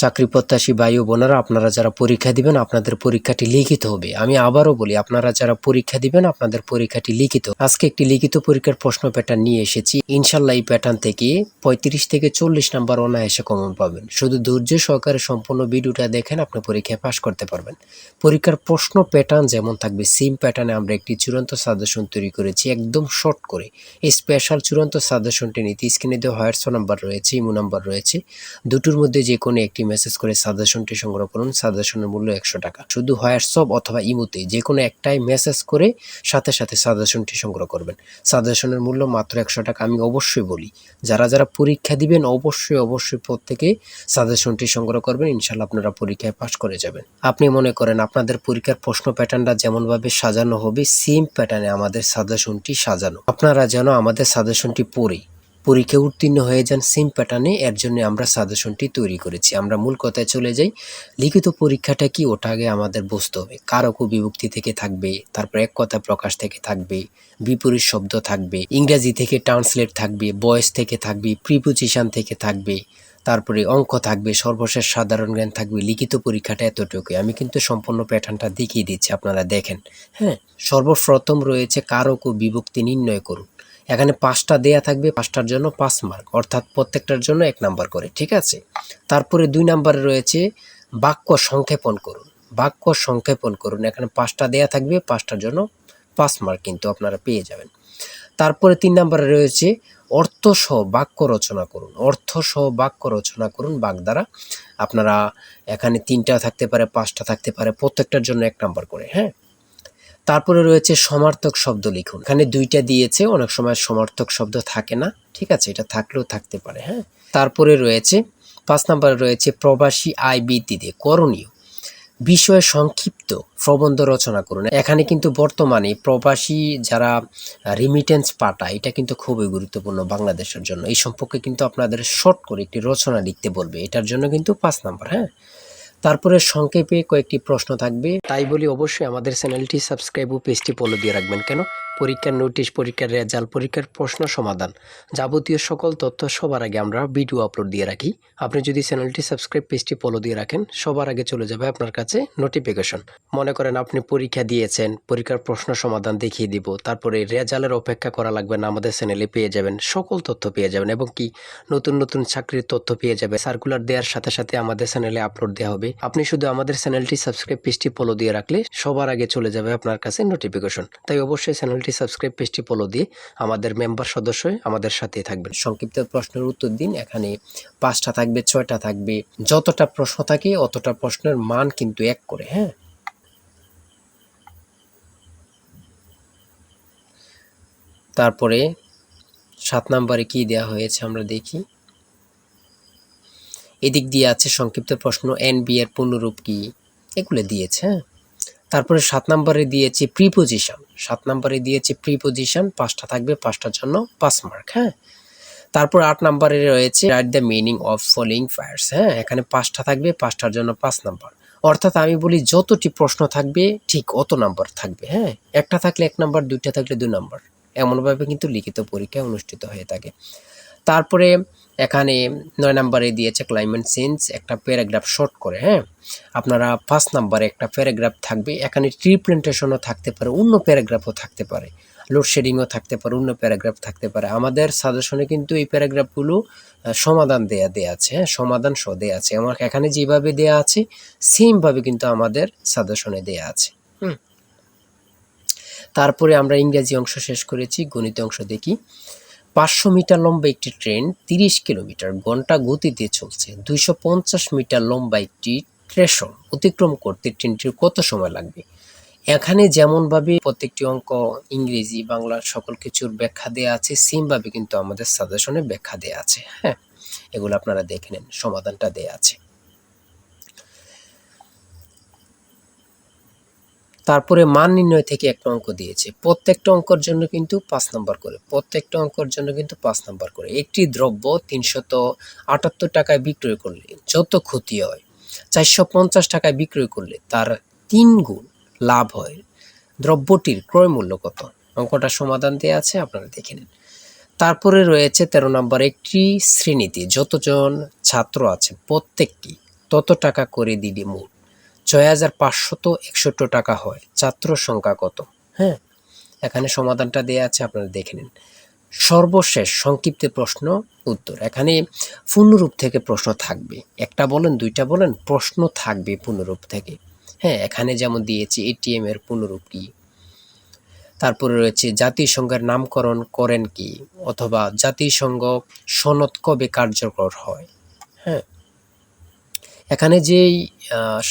চাকরি প্রত্যাশী ভাই ও বোনেরা, আপনারা যারা পরীক্ষা দিবেন আপনাদের পরীক্ষাটি লিখিত হবে। আমি আবারও বলি, আপনারা যারা পরীক্ষা দিবেন আপনাদের পরীক্ষাটি লিখিত। আজকে একটি লিখিত পরীক্ষার প্রশ্ন প্যাটার্ন নিয়ে এসেছি। ইনশাল্লাহ এই প্যাটার্ন থেকে 35 থেকে 40 নাম্বার অনায়াসে কমন পাবেন। শুধু ধৈর্য সহকারে সম্পূর্ণ ভিডিওটা দেখেন, আপনি পরীক্ষায় পাশ করতে পারবেন। পরীক্ষার প্রশ্ন প্যাটার্ন যেমন থাকবে সেম প্যাটার্নে আমরা একটি চূড়ান্ত সাজেশন তৈরি করেছি, একদম শর্ট করে। এই স্পেশাল চূড়ান্ত সাজেশনটি নিতে স্ক্রিনে দেওয়া হোয়াটসঅ্যাপ নাম্বার রয়েছে, ইমো নাম্বার রয়েছে, দুটোর মধ্যে যে কোনো একটি মেসেজ করে সাজেশনটি সংগ্রহ করুন। সাজেশনের মূল্য 100 টাকা। শুধু হোয়াটসঅ্যাপ অথবা ইমোতে যে কোনো একটাই মেসেজ করে সাথে সাথে সাজেশনটি সংগ্রহ করবেন। সাজেশনের মূল্য মাত্র 100 টাকা। আমি অবশ্যই বলি, যারা যারা পরীক্ষা দিবেন অবশ্যই প্রত্যেকে সাজেশনটি সংগ্রহ করবেন। ইনশাল্লাহ আপনারা পরীক্ষায় পাশ করে যাবেন। আপনি মনে করেন আপনাদের পরীক্ষার প্রশ্ন প্যাটার্নটা যেমনভাবে সাজানো হবে সেম প্যাটার্নে আমাদের সাজেশনটি সাজানো। আপনারা যেন আমাদের সাজেশনটি পড়ে পরীক্ষা উত্তীর্ণ হয়ে যান সেম প্যাটার্নে, এর জন্য আমরা সাজেশনটি তৈরি করেছি। আমরা মূল কথায় চলে যাই। লিখিত পরীক্ষাটা কি, ওটা আগে আমাদের বুঝতে হবে। কারক ও বিভক্তি থেকে থাকবে, তারপর এক কথা প্রকাশ থেকে থাকবে, বিপরীত শব্দ থাকবে, ইংরেজি থেকে ট্রান্সলেট থাকবে, ভয়েস থেকে থাকবে, প্রিপোজিশন থেকে থাকবে, তারপরে অঙ্ক থাকবে, সর্বশেষ সাধারণ জ্ঞান থাকবে। লিখিত পরীক্ষাটা এতটুকুই। আমি কিন্তু সম্পূর্ণ প্যাটার্নটা দেখিয়ে দিচ্ছি, আপনারা দেখেন। হ্যাঁ, সর্বপ্রথম রয়েছে কারক ও বিভক্তি নির্ণয় করুন। এখানে 5টা দেয়া থাকবে, 5টার জন্য 5 মার্ক, অর্থাৎ প্রত্যেকটার জন্য 1 নাম্বার করে, ঠিক আছে। তারপরে 2 নাম্বারে রয়েছে বাক্য সংক্ষেপণ করুন। বাক্য সংক্ষেপণ করুন, এখানে 5টা দেয়া থাকবে, 5টার জন্য 5 মার্ক কিন্তু আপনারা পেয়ে যাবেন। তারপরে 3 নাম্বারে রয়েছে অর্থসহ বাক্য রচনা করুন। অর্থসহ বাক্য রচনা করুন বাক দ্বারা। আপনারা এখানে 3টা থাকতে পারে, 5টা থাকতে পারে, প্রত্যেকটার জন্য 1 নাম্বার করে। হ্যাঁ, তারপরে রয়েছে সমার্থক শব্দ লিখুন। এখানে 2টা দিয়েছে, অনেক সময় সমার্থক শব্দ থাকে না, ঠিক আছে, এটা থাকলেও থাকতে পারে। হ্যাঁ, তারপরে রয়েছে 5 নম্বরে রয়েছে প্রবাসী আয় বৃদ্ধিতে করণীয় বিষয়ে সংক্ষিপ্ত প্রবন্ধ রচনা করুন। এখানে কিন্তু বর্তমানে প্রবাসী যারা রিমিটেন্স পাঠায়, এটা কিন্তু খুবই গুরুত্বপূর্ণ বাংলাদেশের জন্য। এই সম্পর্কে কিন্তু আপনাদের শর্ট করে একটি রচনা লিখতে বলবে, এটার জন্য কিন্তু 5 নাম্বার। হ্যাঁ, তারপরে সংক্ষেপে কয়েকটি প্রশ্ন থাকবে। তাই বলি অবশ্যই আমাদের চ্যানেলটি সাবস্ক্রাইব ও পেজটি ফলো দিয়ে রাখবেন। কেন? পরীক্ষার নোটিশ, পরীক্ষার রেজাল্ট, পরীক্ষার প্রশ্ন সমাধান, যাবতীয় সকল তথ্য সবার আগে আমরা ভিডিও আপলোড দিয়ে রাখি। আপনি যদি চ্যানেলটি সাবস্ক্রাইব, পেজটি ফলো দিয়ে রাখেন, সবার আগে চলে যাবে আপনার কাছে নোটিফিকেশন। মনে করেন আপনি পরীক্ষা দিয়েছেন, পরীক্ষার প্রশ্ন সমাধান দেখিয়ে দিব, তারপরে রেজাল্টের অপেক্ষা করা লাগবে না, আমাদের চ্যানেলে পেয়ে যাবেন, সকল তথ্য পেয়ে যাবেন, এবং কি নতুন নতুন চাকরির তথ্য পেয়ে যাবে। সার্কুলার দেওয়ার সাথে সাথে আমাদের চ্যানেলে আপলোড দেওয়া হবে। আপনি শুধু আমাদের চ্যানেলটি সাবস্ক্রাইব, পেজটি ফলো দিয়ে রাখলে সবার আগে চলে যাবে আপনার কাছে নোটিফিকেশন। তাই অবশ্যই চ্যানেলটি সাবস্ক্রাইব, পেজটি ফলো দিয়ে আমাদের মেম্বার সদস্য হয়ে আমাদের সাথেই থাকবেন। সংক্ষিপ্ত প্রশ্নের উত্তর দিন। এখানে 5টা থাকবে, 6টা থাকবে, যতটা প্রশ্ন থাকে অতটা প্রশ্নের মান কিন্তু 1 করে। হ্যাঁ, তারপরে 7 নম্বরে কি দেওয়া হয়েছে আমরা দেখি। এদিক দিয়ে আছে সংক্ষিপ্ত প্রশ্ন, এনবি এর পূর্ণরূপ কি, এগুলো দিয়েছে। হ্যাঁ, তারপরে 7 নম্বরে দিয়েছে প্রিপোজিশন। 7 নম্বরে দিয়েছে প্রিপোজিশন, 5টা থাকবে, 5টার জন্য 5 মার্ক। হ্যাঁ, তারপর 8 নম্বরে রয়েছে write the meaning of following fires. হ্যাঁ, এখানে 5টা থাকবে, 5টার জন্য 5 নাম্বার। অর্থাৎ আমি বলি যতটি প্রশ্ন থাকবে ঠিক অত নাম্বার থাকবে। হ্যাঁ, একটা থাকলে 1 নাম্বার, 2টা থাকলে 2 নাম্বার, এমনভাবে কিন্তু লিখিত পরীক্ষা অনুষ্ঠিত হয়ে থাকে। তারপরে এখানে 9 নম্বরে দিয়েছে ক্লাইমেট চেঞ্জ, একটা প্যারাগ্রাফ শর্ট করে। হ্যাঁ, আপনারা 5 নম্বরে একটা প্যারাগ্রাফ থাকবে, এখানে ট্রি প্ল্যান্টেশনও থাকতে পারে, অন্য প্যারাগ্রাফও থাকতে পারে, লোডশেডিংও থাকতে পারে, অন্য প্যারাগ্রাফ থাকতে পারে। আমাদের সাজেশনে কিন্তু এই প্যারাগ্রাফগুলো সমাধান দেয়া আছে। হ্যাঁ, সমাধান সহ দেয়া আছে। আমার এখানে যেভাবে দেয়া আছে সেমভাবে কিন্তু আমাদের সাজেশনে দেয়া আছে। তারপরে আমরা ইংরেজি অংশ শেষ করেছি, গণিত অংশ দেখি। 500 মিটার লম্বা একটি ট্রেন 30 কিলোমিটার ঘন্টা গতিতে চলছে। 250 মিটার লম্বা একটি স্টেশন অতিক্রম করতে ট্রেনটির কত সময় লাগবে? এখানে যেমনভাবে প্রত্যেকটি অঙ্ক ইংরেজি, বাংলা সকল কিছুর ব্যাখ্যা দেওয়া আছে, সেমভাবে কিন্তু আমাদের সাজেশনে ব্যাখ্যা দেওয়া আছে। হ্যাঁ, এগুলো আপনারা দেখে নেন, সমাধানটা দেওয়া আছে। তারপরে মান নির্ণয় থেকে একটা অঙ্ক দিয়েছে। প্রত্যেকটা অঙ্কের জন্য কিন্তু 5 নাম্বার করে। প্রত্যেকটা অঙ্কের জন্য কিন্তু 5 নাম্বার করে। একটি দ্রব্য 378 টাকায় বিক্রয় করলে যত ক্ষতি হয়, 450 টাকায় বিক্রয় করলে তার 3 গুণ লাভ হয়। দ্রব্যটির ক্রয় মূল্য কত? অঙ্কটা সমাধান দেওয়া আছে, আপনারা দেখে নিন। তারপরে রয়েছে 13 নম্বর, একটি শ্রেণীতে যতজন ছাত্র আছে প্রত্যেকটি তত টাকা করে দিলে মোট ৬,৫৬১ টাকা হয়। ছাত্র সংখ্যা কত? হ্যাঁ, এখানে সমাধানটা দেয়া আছে, আপনারা দেখে নিন। সর্বশেষ সংক্ষিপ্ত প্রশ্ন উত্তর। এখানে পূর্ণরূপ থেকে প্রশ্ন থাকবে, একটা বলেন দুইটা বলেন, প্রশ্ন থাকবে পূর্ণরূপ থেকে। হ্যাঁ, এখানে যেমন দিয়েছি এটিএম এর পূর্ণরূপ কি, তারপরে রয়েছে জাতিসংঘের নামকরণ করেন কি, অথবা জাতিসংঘ সনদ কবে কার্যকর হয়। হ্যাঁ, এখানে যেই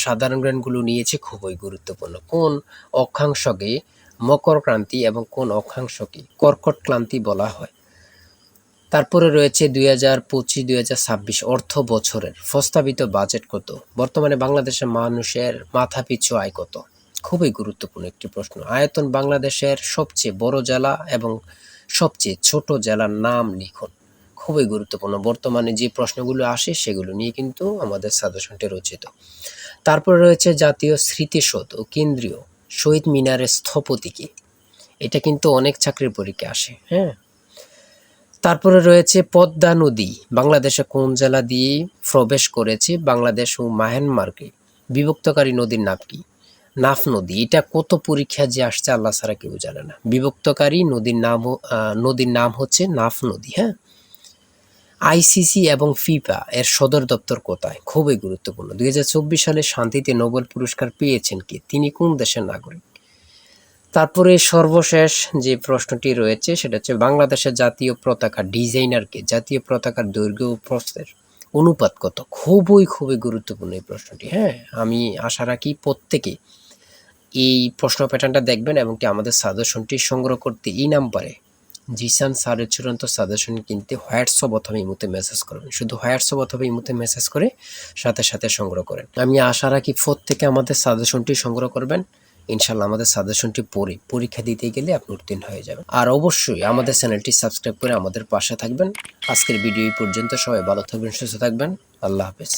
সাধারণ জ্ঞানগুলো নিয়েছে খুবই গুরুত্বপূর্ণ। কোন অক্ষাংশকে মকর ক্রান্তি এবং কোন অক্ষাংশকে কর্কট ক্রান্তি বলা হয়। তারপরে রয়েছে 2025-2026 অর্থ বছরের প্রস্তাবিত বাজেট কত। বর্তমানে বাংলাদেশের মানুষের মাথাপিছু আয় কত। খুবই গুরুত্বপূর্ণ একটি প্রশ্ন। আয়তন বাংলাদেশের সবচেয়ে বড় জেলা এবং সবচেয়ে ছোট জেলার নাম লিখুন। খুবই গুরুত্বপূর্ণ। বর্তমানে যে প্রশ্নগুলো আসে সেগুলো নিয়ে কিন্তু আমাদের সাজেশনটি রচিত। তারপরে রয়েছে জাতীয় স্মৃতিসৌধ ও কেন্দ্রীয় শহীদ মিনারের স্থপতি কে। এটা কিন্তু অনেক চাকরির পরীক্ষা আসে। হ্যাঁ, তারপরে রয়েছে পদ্মা নদী বাংলাদেশে কোন জেলা দিয়ে প্রবেশ করেছে। বাংলাদেশ ও মায়ানমারকে বিভক্তকারী নদীর নাম কি? নাফ নদী। এটা কত পরীক্ষা যে আসছে আল্লাহ ছাড়া কেউ জানে না। বিভক্তকারী নদীর নাম হচ্ছে নাফ নদী। হ্যাঁ, আইসিসি এবং ফিফা এর সদর দপ্তর কোথায়? খুবই গুরুত্বপূর্ণ। 2024 সালে শান্তিতে নোবেল পুরস্কার পেয়েছেন কে? তিনি কোন দেশের নাগরিক? তারপরে সর্বশেষ যে প্রশ্নটি রয়েছে সেটা হচ্ছে বাংলাদেশের জাতীয় পতাকা ডিজাইনারকে। জাতীয় পতাকার দৈর্ঘ্য ও প্রস্থের অনুপাত কত? খুবই গুরুত্বপূর্ণ এই প্রশ্নটি। হ্যাঁ, আমি আশা রাখি প্রত্যেকে এই প্রশ্ন প্যাটার্নটা দেখবেন এবং কি আমাদের সাজেশনটি সংগ্রহ করতে এই নাম্বারে জিসান স্যারের চূড়ান্ত সাজেশন কিনতে হোয়াটসঅ্যাপ অথবা ইমোতে মেসেজ করবেন। শুধু হোয়াটসঅ্যাপ অথবা ইমোতে মেসেজ করে সাথে সংগ্রহ করেন। আমি আশা রাখি প্রত্যেকে আমাদের সাজেশনটি সংগ্রহ করবেন। ইনশাল্লাহ আমাদের সাজেশনটি পড়ে পরীক্ষা দিতে গেলে আপনি উত্তীর্ণ হয়ে যাবেন। আর অবশ্যই আমাদের চ্যানেলটি সাবস্ক্রাইব করে আমাদের পাশে থাকবেন। আজকের ভিডিও এই পর্যন্ত। সবাই ভালো থাকবেন, সুস্থ থাকবেন। আল্লাহ হাফেজ।